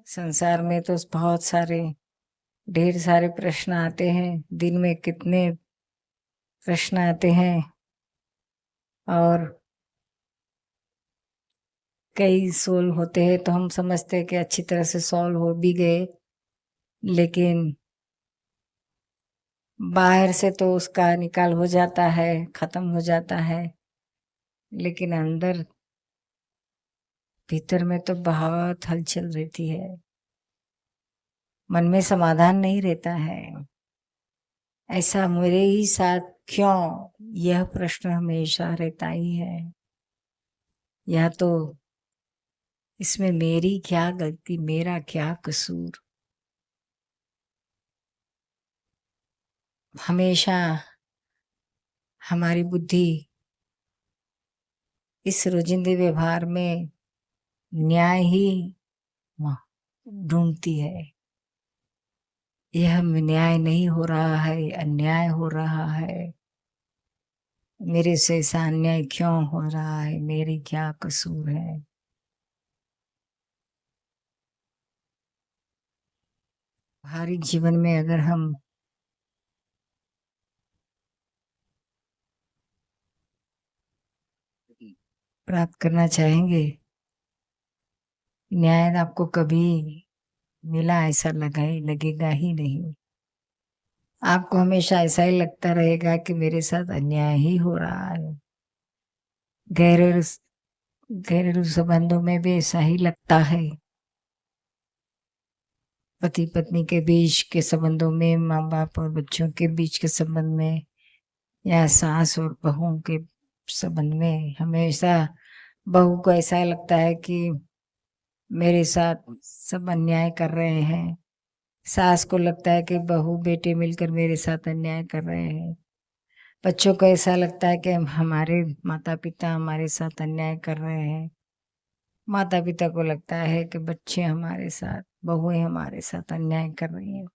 संसार में तो बहुत सारे ढेर सारे प्रश्न आते हैं, दिन में कितने प्रश्न आते हैं और कई सोल्व होते हैं तो हम समझते हैं कि अच्छी तरह से सॉल्व हो भी गए, लेकिन बाहर से तो उसका निकाल हो जाता है, खत्म हो जाता है, लेकिन अंदर भीतर में तो बहुत हलचल रहती है, मन में समाधान नहीं रहता है। ऐसा मेरे ही साथ क्यों, यह प्रश्न हमेशा रहता ही है। या तो इसमें मेरी क्या गलती, मेरा क्या कसूर। हमेशा हमारी बुद्धि इस रोजिंदे व्यवहार में न्याय ही ढूंढती है। यह न्याय नहीं हो रहा है, अन्याय हो रहा है, मेरे से ऐसा अन्याय क्यों हो रहा है, मेरी क्या कसूर है। व्यवहारिक जीवन में अगर हम प्राप्त करना चाहेंगे, न्याय आपको कभी मिला ऐसा लगेगा ही नहीं। आपको हमेशा ऐसा ही लगता रहेगा कि मेरे साथ अन्याय ही हो रहा है। घरेलू घरेलू संबंधों में भी ऐसा ही लगता है। पति पत्नी के बीच के संबंधों में, माँ बाप और बच्चों के बीच के संबंध में, या सास और बहू के संबंध में, हमेशा बहू को ऐसा लगता है कि मेरे साथ सब अन्याय कर रहे हैं। सास को लगता है कि बहू बेटे मिलकर मेरे साथ अन्याय कर रहे हैं। बच्चों को ऐसा लगता है कि हमारे माता पिता हमारे साथ अन्याय कर रहे हैं। माता पिता को लगता है कि बच्चे हमारे साथ, बहुएं हमारे साथ अन्याय कर रही हैं।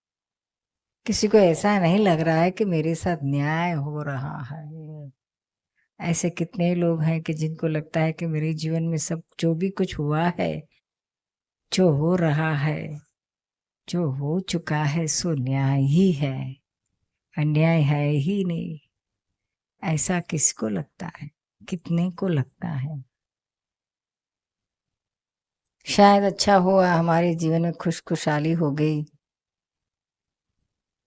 किसी को ऐसा नहीं लग रहा है कि मेरे साथ न्याय हो रहा है। ऐसे कितने लोग हैं कि जिनको लगता है कि मेरे जीवन में सब जो भी कुछ हुआ है, जो हो रहा है, जो हो चुका है, सो न्याय ही है, अन्याय है ही नहीं। ऐसा किसको लगता है? कितने को लगता है? शायद अच्छा हुआ हमारे जीवन में खुशहाली हो गई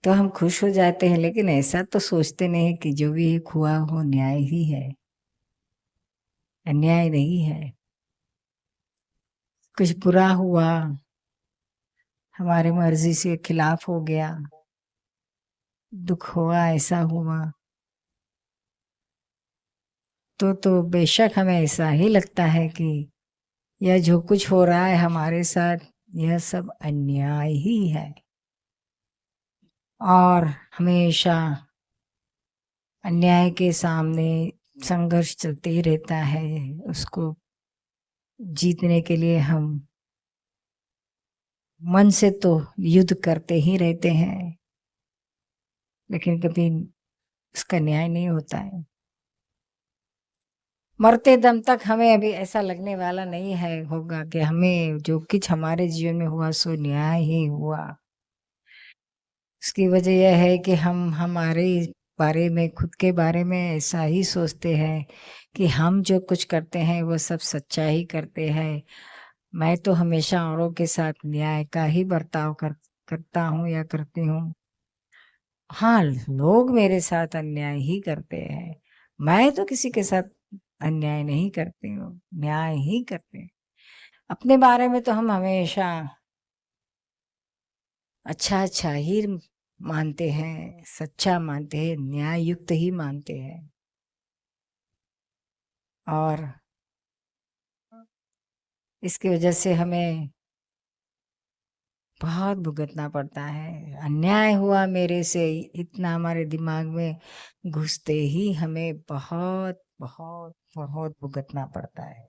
तो हम खुश हो जाते हैं, लेकिन ऐसा तो सोचते नहीं कि जो भी हुआ हो न्याय ही है, अन्याय नहीं है। कुछ बुरा हुआ, हमारी मर्जी से खिलाफ हो गया, दुख हुआ, ऐसा हुआ तो बेशक हमें ऐसा ही लगता है कि यह जो कुछ हो रहा है हमारे साथ, यह सब अन्याय ही है। और हमेशा अन्याय के सामने संघर्ष चलते ही रहता है। उसको जीतने के लिए हम मन से तो युद्ध करते ही रहते हैं, लेकिन कभी उसका न्याय नहीं होता है। मरते दम तक हमें अभी ऐसा लगने वाला नहीं है होगा कि हमें जो कुछ हमारे जीवन में हुआ सो न्याय ही हुआ। उसकी वजह यह है कि हम हमारे बारे में, खुद के बारे में ऐसा ही सोचते हैं कि हम जो कुछ करते हैं वो सब सच्चा ही करते हैं। मैं तो हमेशा औरों के साथ न्याय का ही बर्ताव करता हूँ या करती हूँ। हाँ, लोग मेरे साथ अन्याय ही करते हैं, मैं तो किसी के साथ अन्याय नहीं करती हूँ, न्याय ही करते हैं। अपने बारे में तो हम हमेशा अच्छा अच्छा ही मानते हैं, सच्चा मानते हैं, न्याय युक्त ही मानते हैं। और इसकी वजह से हमें बहुत भुगतना पड़ता है। अन्याय हुआ मेरे से, इतना हमारे दिमाग में घुसते ही हमें बहुत बहुत बहुत भुगतना पड़ता है।